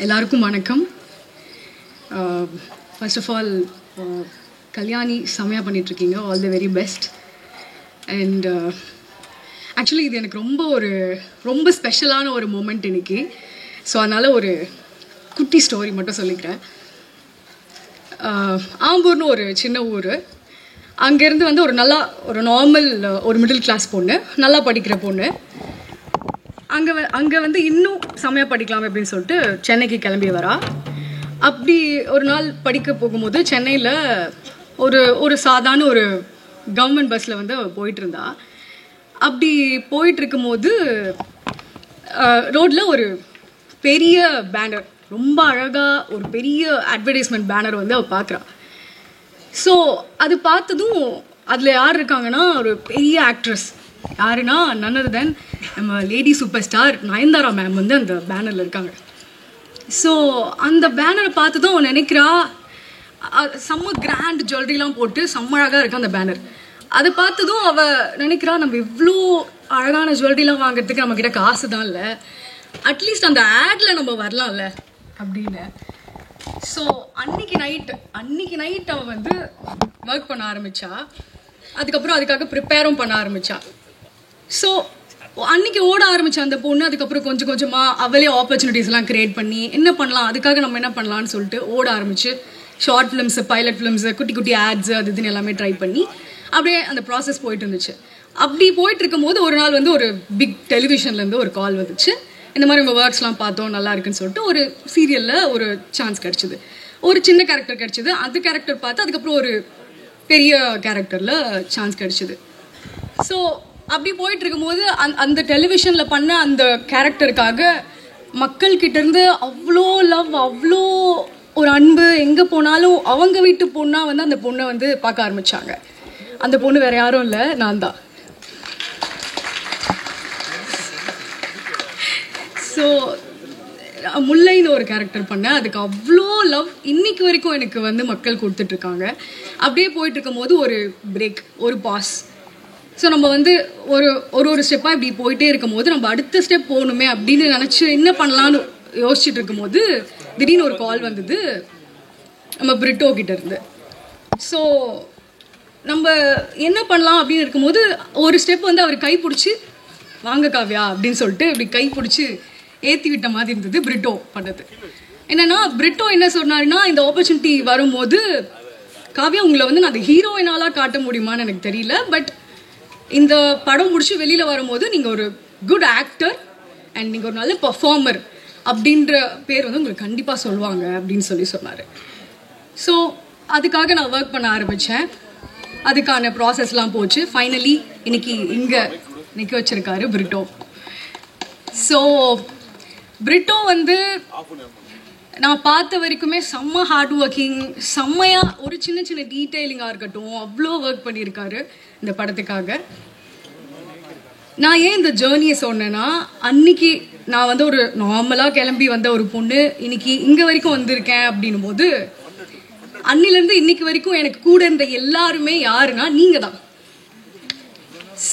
எல்லாருக்கும் வணக்கம். First of all Kalyani செமையாக பண்ணிகிட்ருக்கீங்க. All the very best. And actually இது எனக்கு ரொம்ப ஸ்பெஷலான ஒரு மூமெண்ட் இன்னைக்கு. ஸோ அதனால் ஒரு குட்டி ஸ்டோரி மட்டும் சொல்லிக்கிறேன். ஆம்பூர்னு ஒரு சின்ன ஊர். அங்கேருந்து வந்து ஒரு நார்மல் ஒரு மிடில் கிளாஸ் பொண்ணு, நல்லா படிக்கிற பொண்ணு. அங்கே வந்து இன்னும் செமையாக படிக்கலாம் அப்படின்னு சொல்லிட்டு சென்னைக்கு கிளம்பி வரா. அப்படி ஒரு நாள் படிக்க போகும்போது சென்னையில் ஒரு சாதாரண ஒரு கவர்மெண்ட் பஸ்ஸில் வந்து போயிட்டு இருந்தா. அப்படி போயிட்டு இருக்கும்போது ரோட்டில் ஒரு பெரிய பேனர், ரொம்ப அழகாக ஒரு பெரிய அட்வர்டைஸ்மெண்ட் பேனர் வந்து அவள் பார்க்குறா. ஸோ அது பார்த்ததும் அதில் யார் இருக்காங்கன்னா ஒரு பெரிய ஆக்ட்ரஸ். யாருன்னா none other than நம்ம lady super star Nayanthara ma'am வந்து அந்த பேனரில் இருக்காங்க. ஸோ அந்த பேனரை பார்த்ததும் அவன் நினைக்கிறா, செம்ம கிராண்ட் ஜுவல்லரிலாம் போட்டு செம்ம அழகாக இருக்கு அந்த பேனர். அதை பார்த்ததும் அவள் நினைக்கிறா, நம்ம இவ்வளோ அழகான ஜுவல்லரிலாம் வாங்குறதுக்கு நம்மக்கிட்ட காசு தான் இல்லை, அட்லீஸ்ட் அந்த ஆடில் நம்ம வரலாம்ல அப்படின்னு. ஸோ அன்னைக்கு நைட் அவள் வந்து ஒர்க் பண்ண ஆரம்பித்தா. அதுக்கப்புறம் அதுக்காக ப்ரிப்பேரும் பண்ண ஆரம்பித்தா. ஸோ அன்றைக்கி ஓட ஆரம்பித்தா அந்த பொண்ணு. அதுக்கப்புறம் கொஞ்சம் கொஞ்சமாக அவளே ஆப்பர்ச்சுனிட்டிஸ்லாம் க்ரியேட் பண்ணி என்ன பண்ணலாம், அதுக்காக நம்ம என்ன பண்ணலான்னு சொல்லிட்டு ஓட ஆரம்பிச்சு ஷார்ட் ஃபிலிம்ஸு, பைலட் ஃபிலிம்ஸு, குட்டி குட்டி ஆட்ஸு அது இதுன்னு எல்லாமே ட்ரை பண்ணி அப்படியே அந்த ப்ராசஸ் போயிட்டு இருந்துச்சு. அப்படி போயிட்டு இருக்கும்போது ஒரு நாள் வந்து ஒரு பிக் டெலிவிஷன்லேருந்து ஒரு கால் வந்துச்சு. இந்த மாதிரி உங்கள் ஒர்க்ஸ்லாம் பார்த்தோம், நல்லா இருக்குன்னு சொல்லிட்டு ஒரு சீரியலில் ஒரு சான்ஸ் கிடச்சிது. ஒரு சின்ன கேரக்டர் கிடச்சிது. அந்த கேரக்டர் பார்த்து அதுக்கப்புறம் ஒரு பெரிய கேரக்டரில் சான்ஸ் கிடச்சிது. ஸோ அப்படி போயிட்டு இருக்கும்போது அந்த டெலிவிஷனில் பண்ண அந்த கேரக்டருக்காக மக்கள்கிட்டேருந்து அவ்வளோ லவ், அவ்வளோ ஒரு அன்பு. எங்கே போனாலும் அவங்க வீட்டு பொண்ணாக வந்து அந்த பொண்ணை வந்து பார்க்க ஆரம்பித்தாங்க. அந்த பொண்ணு வேறு யாரும் இல்லை, நான் தான். ஸோ முல்லைன்னு ஒரு கேரக்டர் பண்ணேன். அதுக்கு அவ்வளோ லவ் இன்னைக்கு வரைக்கும் எனக்கு வந்து மக்கள் கொடுத்துட்ருக்காங்க. அப்படியே போயிட்டு இருக்கும்போது ஒரு பிரேக், ஒரு பாஸ். ஸோ நம்ம வந்து ஒரு ஸ்டெப்பாக இப்படி போயிட்டே இருக்கும்போது நம்ம அடுத்த ஸ்டெப் போகணுமே அப்படின்னு நினச்சி என்ன பண்ணலான்னு யோசிச்சுட்டு இருக்கும்போது திடீர்னு ஒரு கால் வந்தது நம்ம பிரிட்டோ கிட்ட இருந்து. ஸோ நம்ம என்ன பண்ணலாம் அப்படின்னு இருக்கும்போது ஒரு ஸ்டெப் வந்து அவர் கை பிடிச்சி வாங்க காவ்யா அப்படின்னு சொல்லிட்டு இப்படி கை பிடிச்சி ஏற்றி விட்ட மாதிரி இருந்தது பிரிட்டோ பண்ணது. என்னென்னா பிரிட்டோ என்ன சொன்னாருன்னா, இந்த ஆப்பர்ச்சுனிட்டி வரும்போது காவ்யா உங்களை வந்து நான் அந்த ஹீரோயினாலாக காட்ட முடியுமான்னு எனக்கு தெரியல, பட் இந்த படம் முடிச்சு வெளியில் வரும்போது நீங்கள் ஒரு குட் ஆக்டர் அண்ட் நீங்கள் ஒரு நல்ல பர்ஃபார்மர் அப்படின்ற பேர் வந்து உங்களுக்கு கண்டிப்பாக சொல்லுவாங்க அப்படின்னு சொன்னார். ஸோ அதுக்காக நான் ஒர்க் பண்ண ஆரம்பித்தேன். அதுக்கான ப்ராசஸ்லாம் போச்சு. ஃபைனலி இன்னைக்கு இங்கே நிற்க வச்சிருக்காரு பிரிட்டோ. ஸோ பிரிட்டோ வந்து நான் பார்த்த வரைக்குமே செம்ம ஹார்ட் ஒர்க்கிங், செம்மையாக ஒரு சின்ன சின்ன டீட்டெயிலிங்காக இருக்கட்டும் அவ்வளோ ஒர்க் பண்ணியிருக்காரு இந்த படத்துக்காக. நான் ஏன் இந்த ஜேர்னியை சொன்னேன்னா, அன்னைக்கு நான் வந்து ஒரு நார்மலாக கிளம்பி வந்த ஒரு பொண்ணு இன்னைக்கு இங்கே வரைக்கும் வந்திருக்கேன் அப்படின்னும் போது அன்னிலேருந்து இன்னைக்கு வரைக்கும் எனக்கு கூட இருந்த எல்லாருமே யாருன்னா நீங்கள் தான்.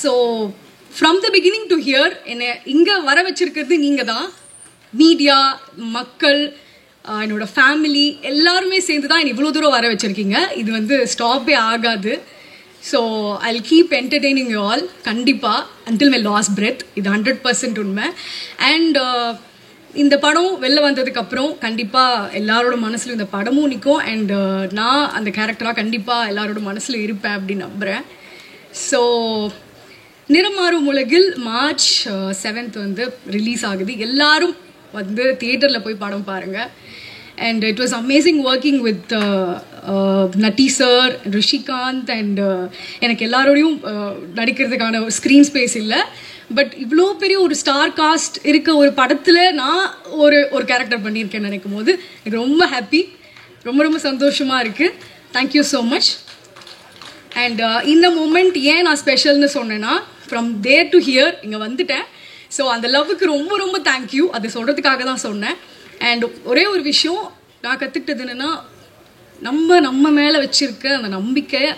So from the beginning to hear என்னை இங்கே வர வச்சிருக்கிறது நீங்கள் தான். மீடியா, மக்கள், என்னோட ஃபேமிலி எல்லாருமே சேர்ந்து தான் என்னை இவ்வளோ தூரம் வர வச்சுருக்கீங்க. இது வந்து ஸ்டாப்பே ஆகாது. So I'll keep entertaining you all கண்டிப்பாக அன்டில் மை லாஸ்ட் பிரெத். இது 100% உண்மை. அண்ட் இந்த படம் வெளில வந்ததுக்கப்புறம் கண்டிப்பாக எல்லாரோட மனசில் இந்த படமும் நிற்கும். அண்ட் நான் அந்த கேரக்டராக கண்டிப்பாக எல்லாரோட மனசில் இருப்பேன் அப்படின்னு நம்புகிறேன். ஸோ நிறமாறும் உலகில் March 7th வந்து ரிலீஸ் ஆகுது. எல்லாரும் வந்து தியேட்டரில் போய் படம் பாருங்கள். And it was amazing working with Natty sir, Rishikanth. And எனக்கு எல்லாரோடையும் நடிக்கிறதுக்கான ஸ்க்ரீன் ஸ்பேஸ் இல்லை, பட் இவ்வளோ பெரிய ஒரு ஸ்டார் காஸ்ட் இருக்க ஒரு படத்தில் நான் ஒரு கேரக்டர் பண்ணியிருக்கேன்னு நினைக்கும் போது எனக்கு ரொம்ப ஹாப்பி, ரொம்ப சந்தோஷமாக இருக்குது. Thank you so much. அண்ட் இந்த மூமெண்ட் ஏன் நான் ஸ்பெஷல்னு சொன்னேன்னா, ஃப்ரம் தேர் டு ஹியர் இங்கே வந்துட்டேன். ஸோ அந்த லவ்வுக்கு ரொம்ப தேங்க்யூ. அது சொல்கிறதுக்காக தான் சொன்னேன். அண்ட் ஒரே ஒரு விஷயம் நான் கற்றுக்கிட்டது என்னென்னா, நம்ம மேலே வச்சுருக்க அந்த நம்பிக்கையை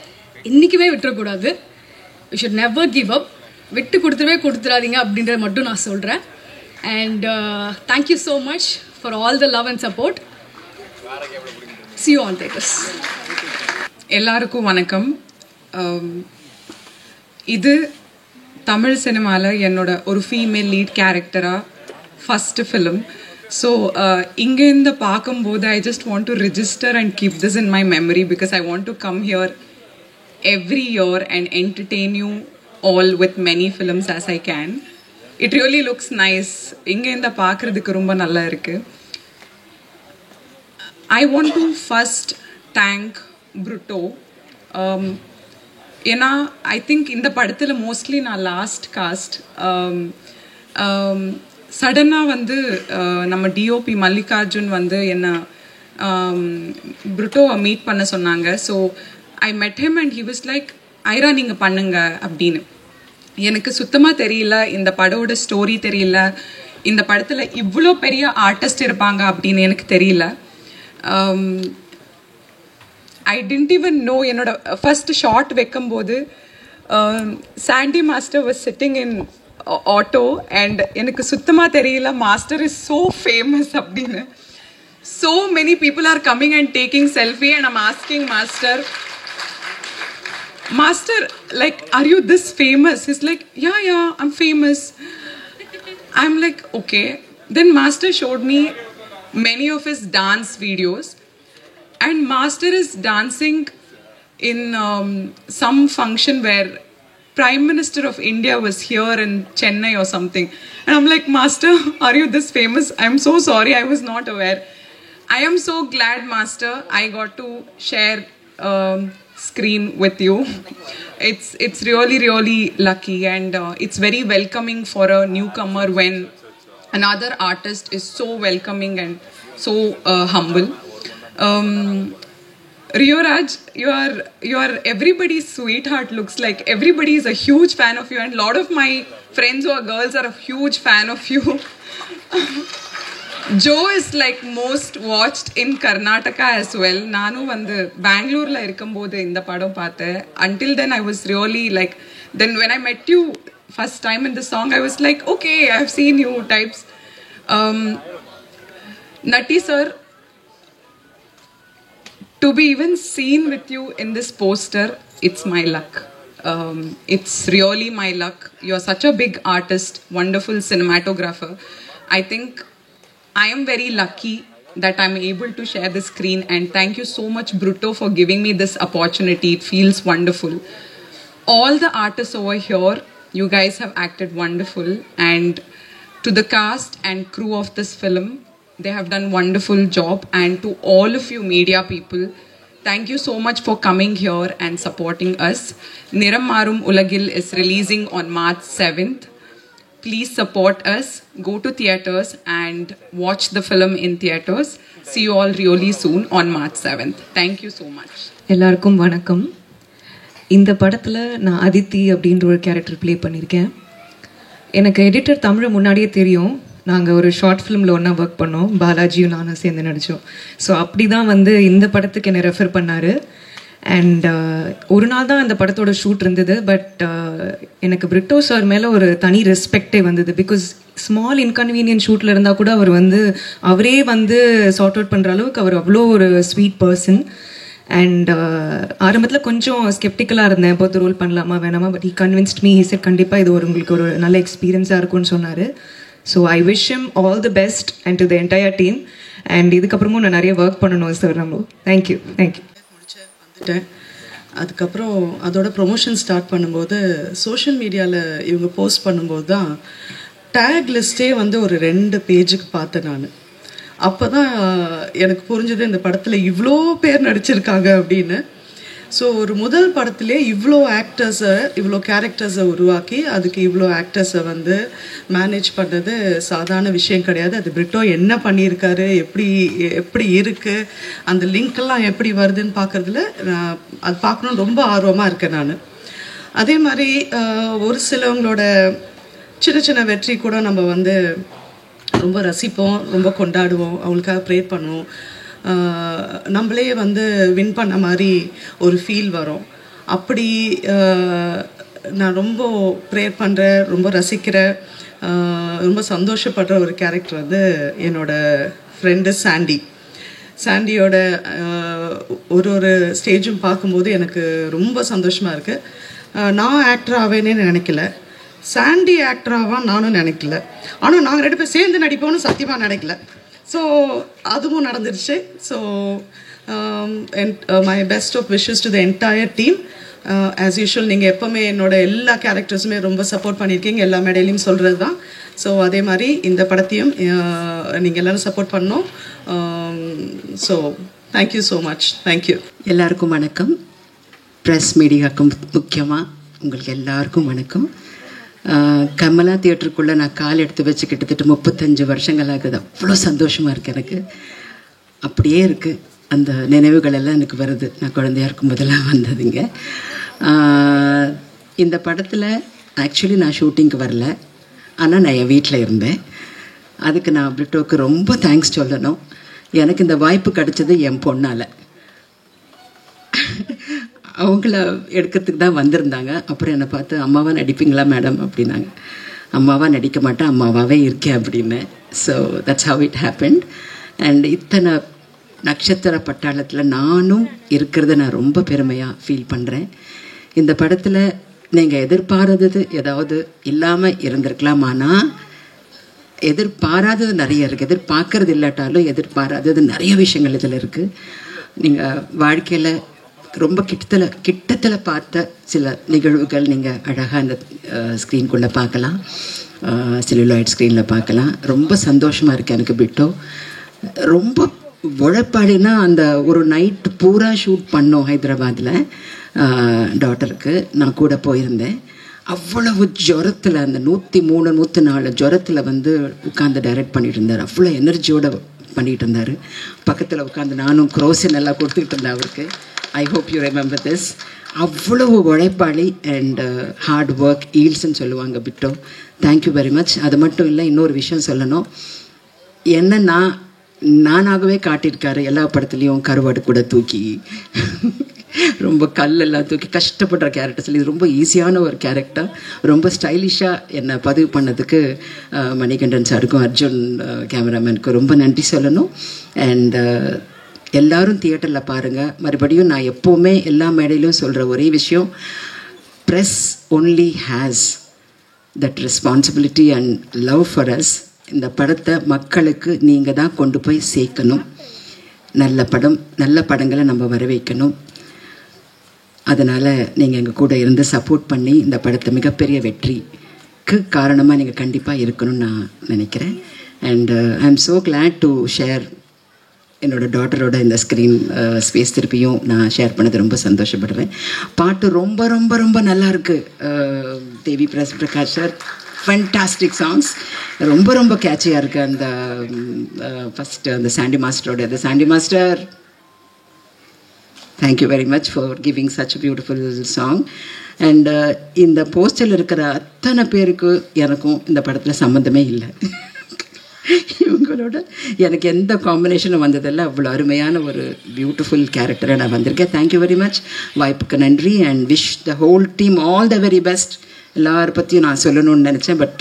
என்றைக்குமே விட்டுறக்கூடாது. We should never give up. விட்டு கொடுத்துடாதீங்க அப்படின்றத மட்டும் நான் சொல்கிறேன். And thank you so much for all the love and support. See you on theaters. எல்லாருக்கும் வணக்கம். இது தமிழ் சினிமாவில் என்னோட ஒரு ஃபீமேல் லீட் கேரக்டராக ஃபஸ்ட்டு ஃபிலிம். ஸோ இங்கேருந்து பார்க்கும்போது I just want to register and keep this in my memory because I want to come here every year and entertain you all with many films as I can. It really looks nice. இங்கேருந்து பார்க்குறதுக்கு ரொம்ப நல்லா இருக்குது. I want to first thank Brutto. ஏன்னா I think இந்த படத்தில் mostly நான் last cost. சடனாக வந்து நம்ம டிஓபி மல்லிகார்ஜுன் வந்து என்ன புருட்டோவை மீட் பண்ண சொன்னாங்க. ஸோ ஐ மெட் him and he was like, Airaa நீங்கள் பண்ணுங்க அப்படின்னு. எனக்கு சுத்தமாக தெரியல, இந்த படோட ஸ்டோரி தெரியல, இந்த படத்தில் இவ்வளோ பெரிய ஆர்டிஸ்ட் இருப்பாங்க அப்படின்னு எனக்கு தெரியல. I didn't even know, என்னோட ஃபர்ஸ்ட் ஷார்ட் வைக்கும்போது Sandy master was sitting in auto and எனக்கு சுத்தமாக தெரியல மாஸ்டர் இஸ் ஸோ ஃபேமஸ் அப்படின்னு. So many people are coming and taking selfie and I'm asking Master, like, are you this famous? He's like, yeah, I'm famous. I'm like, okay. Then Master showed me many of his dance videos. And Master is dancing in some function where Prime Minister of India was here in Chennai or something. And I'm like, Master, are you this famous? I'm so sorry, I was not aware. I am so glad, Master, I got to share screen with you. It's really lucky, and it's very welcoming for a newcomer when another artist is so welcoming and so humble. Rio Raj, you are everybody's sweetheart. Looks like everybody is a huge fan of you, and a lot of my friends who are girls are a huge fan of you. Joe is like most watched in Karnataka as well. Nanu vandu Bangalore la irukumbodhu inda padam paathe. Until then I was really like, then when I met you first time in the song, I was like, okay, I have seen you types. Natti sir, to be even seen with you in this poster, it's my luck. It's really my luck. You're such a big artist, wonderful cinematographer. I think I am very lucky that I'm able to share the screen, and thank you so much, Brutto, for giving me this opportunity. It feels wonderful. All the artists over here, you guys have acted wonderful, and to the cast and crew of this film, they have done wonderful job. And to all of you media people, thank you so much for coming here and supporting us. Niram Marum Ulagil is releasing on March 7th. Please support us. Go to theaters and watch the film in theaters. See you all really soon on March 7th. Thank you so much. எல்லாருக்கும் வணக்கம். இந்த படத்தில் நான் அதித்தி அப்படின்ற ஒரு character play பண்ணியிருக்கேன். எனக்கு editor Tamil முன்னாடியே தெரியும். நாங்கள் ஒரு ஷார்ட் ஃபிலிமில் ஒன்றா ஒர்க் பண்ணோம், பாலாஜியும் நானும் சேர்ந்து நடித்தோம். ஸோ அப்படி தான் வந்து இந்த படத்துக்கு என்னை ரெஃபர் பண்ணார். அண்ட் ஒரு நாள் தான் அந்த படத்தோட ஷூட் இருந்தது. பட் எனக்கு பிரிட்டோ சார் மேலே ஒரு தனி ரெஸ்பெக்டே வந்தது. பிகாஸ் ஸ்மால் இன்கன்வீனியன்ட் ஷூட்டில் இருந்தால் கூட அவரே வந்து சார்ட் அவுட் பண்ணுற அளவுக்கு அவர் அவ்வளோ ஒரு ஸ்வீட் பர்சன். அண்ட் ஆரம்பத்தில் கொஞ்சம் ஸ்கெப்டிக்கலாக இருந்தேன், பொறுத்து ரோல் பண்ணலாமா வேணாமா. But he convinced me. He said கண்டிப்பாக இது உங்களுக்கு ஒரு நல்ல எக்ஸ்பீரியன்ஸாக இருக்கும்னு சொன்னார். So I wish him all the best and to the entire team. And இதுக்கப்புறமும் நான் நிறைய ஒர்க் பண்ணணும் சார். நம்ம தேங்க்யூ. வந்துட்டேன். அதுக்கப்புறம் அதோட ப்ரொமோஷன் ஸ்டார்ட் பண்ணும்போது சோஷியல் மீடியாவில் இவங்க போஸ்ட் பண்ணும்போது தான் டேக் லிஸ்ட்டே வந்து ஒரு 2 பேஜுக்கு பார்த்தேன் நான். அப்போ தான் எனக்கு புரிஞ்சது இந்த படத்தில் இவ்வளோ பேர் நடிச்சிருக்காங்க அப்படின்னு. ஸோ ஒரு முதல் படத்திலே இவ்வளோ ஆக்டர்ஸை, இவ்வளோ கேரக்டர்ஸை உருவாக்கி அதுக்கு இவ்வளோ ஆக்டர்ஸை வந்து மேனேஜ் பண்ணது சாதாரண விஷயம் கிடையாது. அது பிரிட்டோ என்ன பண்ணியிருக்காரு, எப்படி இருக்குது, அந்த லிங்க்கெல்லாம் எப்படி வருதுன்னு பார்க்குறதுல அது பார்க்கணுன்னு ரொம்ப ஆர்வமாக இருக்கேன் நான். அதே மாதிரி ஒரு சிலவங்களோட சின்ன சின்ன வெற்றி கூட நம்ம வந்து ரொம்ப ரசிப்போம், ரொம்ப கொண்டாடுவோம், அவங்களுக்காக ப்ரே பண்ணுவோம். நம்மளே வந்து வின் பண்ண மாதிரி ஒரு ஃபீல் வரும். அப்படி நான் ரொம்ப ப்ரேயர் பண்ணுறேன், ரொம்ப ரசிக்கிற, ரொம்ப சந்தோஷப்படுற ஒரு கேரக்டர் வந்து என்னோட ஃப்ரெண்டு சாண்டியோட ஒரு ஸ்டேஜும் பார்க்கும்போது எனக்கு ரொம்ப சந்தோஷமாக இருக்குது. நான் ஆக்டர் ஆவேனே நினைக்கல, சாண்டி ஆக்டர் ஆவான் நானும் நினைக்கல. ஆனால் நாங்கள் 2 பேர் சேர்ந்து நடிப்போம்னு சத்தியமாக நினைக்கல. ஸோ அதுவும் நடந்துருச்சு. So my best of wishes to the entire team. As usual நீங்கள் எப்போவுமே என்னோட எல்லா கேரக்டர்ஸுமே ரொம்ப சப்போர்ட் பண்ணியிருக்கீங்க, எல்லா மேடையிலையும் சொல்கிறது தான். ஸோ அதே மாதிரி இந்த படத்தையும் நீங்கள் எல்லோரும் சப்போர்ட் பண்ணோம். So thank you so much. Thank you. எல்லாருக்கும் வணக்கம். ப்ரெஸ் மீடியாவுக்கும் முக்கியமாக உங்களுக்கு எல்லாருக்கும் வணக்கம். கமலா தியேட்டருக்குள்ளே நான் கால் எடுத்து வச்சு கிட்டத்தட்ட 35 வருஷங்கள் ஆகுது. அவ்வளோ சந்தோஷமாக இருக்குது எனக்கு. அப்படியே இருக்குது, அந்த நினைவுகள் எல்லாம் எனக்கு வருது. நான் குழந்தையா இருக்கும் போதெல்லாம் வந்ததுங்க. இந்த படத்தில் ஆக்சுவலி நான் ஷூட்டிங்க்கு வரல, ஆனால் நான் என் வீட்டில் இருந்தேன். அதுக்கு நான் பிரிட்டோவுக்கு ரொம்ப தேங்க்ஸ் சொல்லணும். எனக்கு இந்த வாய்ப்பு கிடைச்சது என் பொண்ணால். அவங்கள எடுக்கிறதுக்கு தான் வந்திருந்தாங்க. அப்புறம் என்னை பார்த்து அம்மாவாக நடிப்பீங்களா மேடம் அப்படின்னாங்க. அம்மாவாக நடிக்க மாட்டேன், அம்மாவாகவே இருக்கேன் அப்படின்னு. So that's how it happened. And இத்தனை நட்சத்திர பட்டாளத்தில் நானும் இருக்கிறத நான் ரொம்ப பெருமையாக ஃபீல் பண்ணுறேன். இந்த படத்தில் நீங்கள் எதிர்பாராதது ஏதாவது இல்லாமல் இருந்திருக்கலாம், ஆனால் எதிர்பாராதது நிறைய இருக்குது. எதிர்பார்க்கறது இல்லாட்டாலும் எதிர்பாராதது நிறைய விஷயங்கள் இதில் இருக்குது. நீங்கள் வாழ்க்கையில் ரொம்ப கிட்டத்தில் பார்த்த சில நிகழ்வுகள் நீங்கள் அழகாக அந்த ஸ்க்ரீனுக்குள்ளே பார்க்கலாம், செல்லுலாய்ட் ஸ்க்ரீனில் பார்க்கலாம். ரொம்ப சந்தோஷமாக இருக்குது எனக்கு. பிட்டோ ரொம்ப உழைப்பாளினா அந்த ஒரு நைட்டு பூரா ஷூட் பண்ணோம் ஹைதராபாத்தில். டாட்டருக்கு நான் கூட போயிருந்தேன். அவ்வளவு ஜுரத்தில், அந்த 103 104 ஜுரத்தில் வந்து உட்காந்து டைரக்ட் பண்ணிட்டு இருந்தார். அவ்வளோ எனர்ஜியோடு பண்ணிகிட்டு இருந்தார். பக்கத்தில் உட்காந்து நானும் குரோசின் எல்லாம் கொடுத்துக்கிட்டு இருந்தேன் அவருக்கு. I hope you remember this. அவ்வளவு உழைப்பாளி அண்ட் ஹார்ட் ஒர்க் ஈல்ஸ்ன்னு சொல்லுவாங்க பிட்டோ. Thank you very much. அது மட்டும் இல்லை, இன்னொரு விஷயம் சொல்லணும். என்னன்னா நானாகவே காட்டியிருக்காரு எல்லா படத்துலேயும். கருவாடு கூட தூக்கி ரொம்ப கல்லெல்லாம் தூக்கி கஷ்டப்படுற கேரக்டர்ஸில் இது ரொம்ப ஈஸியான ஒரு கேரக்டர். ரொம்ப ஸ்டைலிஷாக என்னை பதிவு பண்ணதுக்கு மணிகண்டன் சாருக்கும் அர்ஜுன் கேமராமேனுக்கும் ரொம்ப நன்றி சொல்லணும். அண்ட் எல்லாரும் தியேட்டரில் பாருங்கள். மறுபடியும் நான் எப்போவுமே எல்லா மேடையிலும் சொல்கிற ஒரே விஷயம், press only has that responsibility and love for us. இந்த படத்தை மக்களுக்கு நீங்கள் தான் கொண்டு போய் சேர்க்கணும். நல்ல படங்களை நம்ம வர வைக்கணும். அதனால் நீங்கள் எங்கள் கூட இருந்து சப்போர்ட் பண்ணி இந்த படத்தை மிகப்பெரிய வெற்றிக்கு காரணமாக நீங்கள் கண்டிப்பாக இருக்கணும்னு நான் நினைக்கிறேன். And I am so glad to share என்னோடய டாட்டரோட இந்த ஸ்க்ரீன் ஸ்பேஸ் திருப்பியும் நான் ஷேர் பண்ணது ரொம்ப சந்தோஷப்படுறேன். பாட்டு ரொம்ப ரொம்ப ரொம்ப நல்லாயிருக்கு. தேவி பிரகாஷ் சார் ஃபேண்டாஸ்டிக் சாங்ஸ், ரொம்ப ரொம்ப கேட்சியாக இருக்குது. அந்த ஃபஸ்ட்டு அந்த சாண்டி மாஸ்டரோட, அந்த Sandy master, thank you very much for giving such beautiful song. And இந்த போஸ்டரில் இருக்கிற அத்தனை பேருக்கு எனக்கும் இந்த படத்தில் சம்மந்தமே இல்லை. இவங்களோட எனக்கு எந்த காம்பினேஷனும் வந்ததில்லை. அவ்வளோ அருமையான ஒரு பியூட்டிஃபுல் கேரக்டரை நான் வந்திருக்கேன். Thank you very much. வாய்ப்புக்கு நன்றி. And wish the whole team all the very best. எல்லாரை பற்றியும் நான் சொல்லணும்னு நினச்சேன், but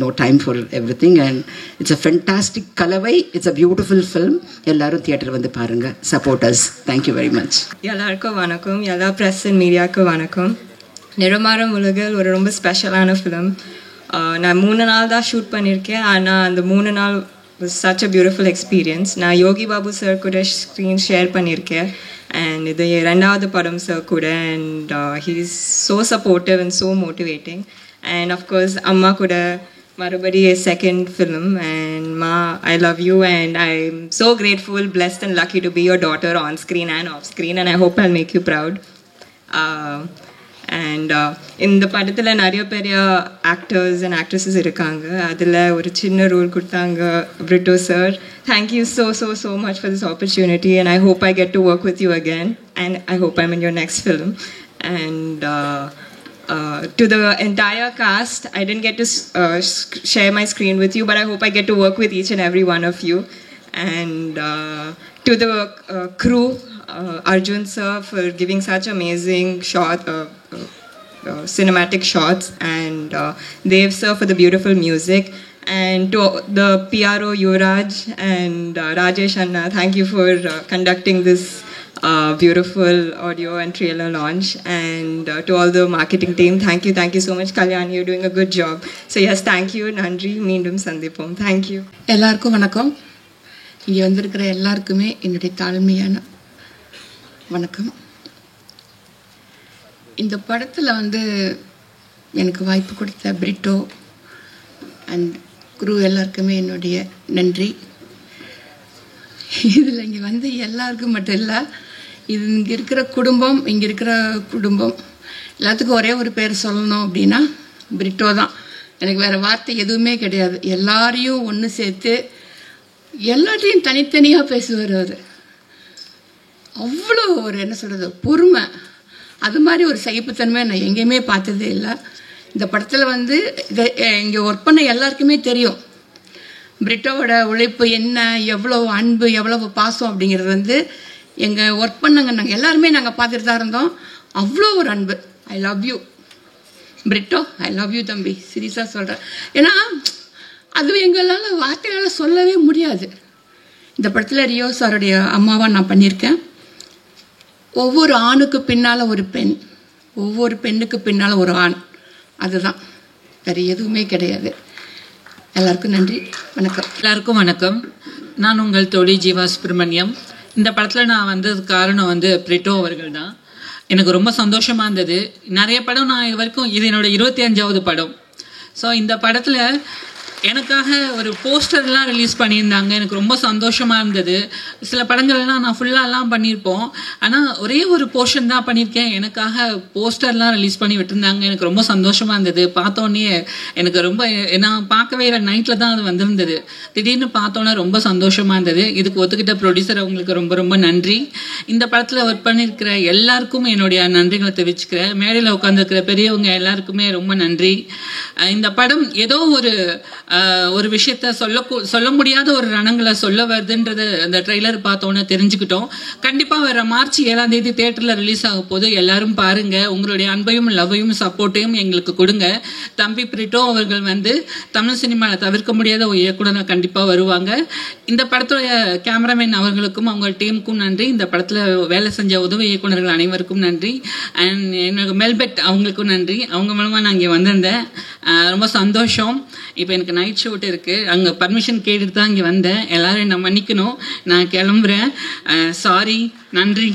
no time for everything. And it's a fantastic கலவை. It's a beautiful film. எல்லாரும் தியேட்டர் வந்து பாருங்கள். சப்போர்ட்டர்ஸ். Thank you very much. எல்லாருக்கும் வணக்கம். எல்லா ப்ரெஸ் அண்ட் மீடியாவுக்கு வணக்கம். நிறமாறும் உலகில் ஒரு ரொம்ப ஸ்பெஷலான ஃபிலிம். நான் 3 நாள் தான் ஷூட் பண்ணியிருக்கேன். ஆனால் அந்த 3 நாள் was such a beautiful experience. நான் யோகி பாபு சார் கூட ஸ்க்ரீன் ஷேர் பண்ணியிருக்கேன். அண்ட் இது 2வது படம் சார் கூட. And he is so supportive and so motivating. And of course அம்மா கூட மறுபடி a second film. And Ma, I love you and I'm so grateful, blessed and lucky to be your daughter on screen and off screen, and I hope I'll make you proud. And இந்த படத்தில் நிறைய பெரிய actors and actresses இருக்காங்க. அதில் ஒரு சின்ன role கொடுத்தாங்க Brito sir. Thank you so much for this opportunity, and I hope I get to work with you again, and I hope I'm in your next film. And to the entire cast, I didn't get to share my screen with you, but I hope I get to work with each and every one of you. And to the crew, Arjun sir for giving such amazing cinematic shots, and Dev sir for the beautiful music, And to the PRO Yuvraj and Rajesh Anna, thank you for conducting this beautiful audio and trailer launch. And to all the marketing team, thank you so much. Kalyan, you're doing a good job. So yes, thank you. Nandri, meendum sandipom. Thank you. எல்லாருக்கும் வணக்கம். இங்கே வந்திருக்கிற எல்லாருக்குமே என்னுடைய தாழ்மையான வணக்கம். இந்த படத்தில் எனக்கு வாய்ப்பு கொடுத்த பிரிட்டோ அண்ட் குரு எல்லாருக்குமே என்னுடைய நன்றி. இதில் இங்கே எல்லாருக்கும் மட்டும் இல்லை, இது இங்கே இருக்கிற குடும்பம் எல்லாத்துக்கும் ஒரே ஒரு பேர் சொல்லணும் அப்படின்னா பிரிட்டோ தான். எனக்கு வேறு வார்த்தை எதுவுமே கிடையாது. எல்லாரையும் ஒன்று சேர்த்து எல்லாத்தையும் தனித்தனியாக பேசுவார் அவர். அவ்வளோ ஒரு என்ன சொல்கிறது, பொறுமை, அது மாதிரி ஒரு சகிப்புத்தன்மை நான் எங்கேயுமே பார்த்ததே இல்லை. இந்த படத்தில் இதை இங்கே ஒர்க் பண்ண எல்லாருக்குமே தெரியும் பிரிட்டோவோட உழைப்பு என்ன, எவ்வளோ அன்பு, எவ்வளவு பாசம் அப்படிங்கிறது எங்கள் ஒர்க் பண்ணங்க நாங்கள் எல்லாருமே நாங்கள் பார்த்துட்டு தான் இருந்தோம். அவ்வளோ ஒரு அன்பு. I love you Brito, I love you தம்பி, சீரியஸாக சொல்கிறேன். ஏன்னா அது எங்களால் வார்த்தையால் சொல்லவே முடியாது. இந்த படத்தில் ரியோ சாருடைய அம்மாவாக நான் பண்ணியிருக்கேன். ஒவ்வொரு ஆணுக்கு பின்னால் ஒரு பெண், ஒவ்வொரு பெண்ணுக்கு பின்னால் ஒரு ஆண், அதுதான், வேறு எதுவுமே கிடையாது. எல்லாருக்கும் நன்றி, வணக்கம். எல்லாருக்கும் வணக்கம். நான் உங்கள் தோழி ஜீவா சுப்ரமணியம். இந்த படத்தில் நான் வந்தது காரணம் பிரிட்டோ அவர்கள் தான். எனக்கு ரொம்ப சந்தோஷமாக இருந்தது. நிறைய படம் நான் இது வரைக்கும், இது என்னோட 25வது படம். ஸோ இந்த படத்தில் எனக்காக ஒரு போஸ்டர்லாம் ரிலீஸ் பண்ணியிருந்தாங்க. எனக்கு ரொம்ப சந்தோஷமாக இருந்தது. சில படங்கள்லாம் நான் ஃபுல்லாலாம் பண்ணியிருப்போம், ஆனால் ஒரே ஒரு போர்ஷன் தான் பண்ணியிருக்கேன். எனக்காக போஸ்டர்லாம் ரிலீஸ் பண்ணி விட்டுருந்தாங்க. எனக்கு ரொம்ப சந்தோஷமாக இருந்தது. பார்த்தோன்னே எனக்கு ரொம்ப, நான் பார்க்கவே இல்லை, நைட்டில் தான் அது வந்திருந்தது. திடீர்னு பார்த்தோன்னே ரொம்ப சந்தோஷமாக இருந்தது. இதுக்கு ஒத்துக்கிட்ட ப்ரொடியூசர் அவங்களுக்கு ரொம்ப ரொம்ப நன்றி. இந்த படத்தில் ஒர்க் பண்ணியிருக்கிற எல்லாருக்கும் என்னுடைய நன்றிகளை தெரிவிச்சுக்கிறேன். மேடையில் உட்காந்துருக்கிற பெரியவங்க எல்லாருக்குமே ரொம்ப நன்றி. இந்த படம் ஏதோ ஒரு விஷயத்த சொல்ல முடியாத ஒரு ரணங்களை சொல்ல வருதுன்றது அந்த ட்ரெய்லர் பார்த்தோன்னே தெரிஞ்சுக்கிட்டோம். கண்டிப்பாக வர மார்ச் 7ஆம் தேதி தியேட்டரில் ரிலீஸ் ஆக போது. எல்லாரும் பாருங்க. உங்களுடைய அன்பையும் லவ்வையும் சப்போர்ட்டையும் எங்களுக்கு கொடுங்க. தம்பி பிரிட்டோ அவர்கள் தமிழ் சினிமாவில் தவிர்க்க முடியாத ஒரு இயக்குனர் கண்டிப்பாக வருவாங்க. இந்த படத்துடைய கேமராமேன் அவர்களுக்கும் அவங்க டீமுக்கும் நன்றி. இந்த படத்தில் வேலை செஞ்ச உதவி இயக்குநர்கள் அனைவருக்கும் நன்றி. அண்ட் எனக்கு மெல்பெட் அவங்களுக்கும் நன்றி. அவங்க மூலமாக நான் இங்கே வந்திருந்தேன். ரொம்ப சந்தோஷம். இப்போ எனக்கு நைட் ஷூட் இருக்குது. அங்கே பர்மிஷன் கேட்டுட்டு தான் இங்கே வந்தேன். எல்லாரும் என்னை மன்னிக்கணும். நான் கிளம்புறேன். சாரி. நன்றி.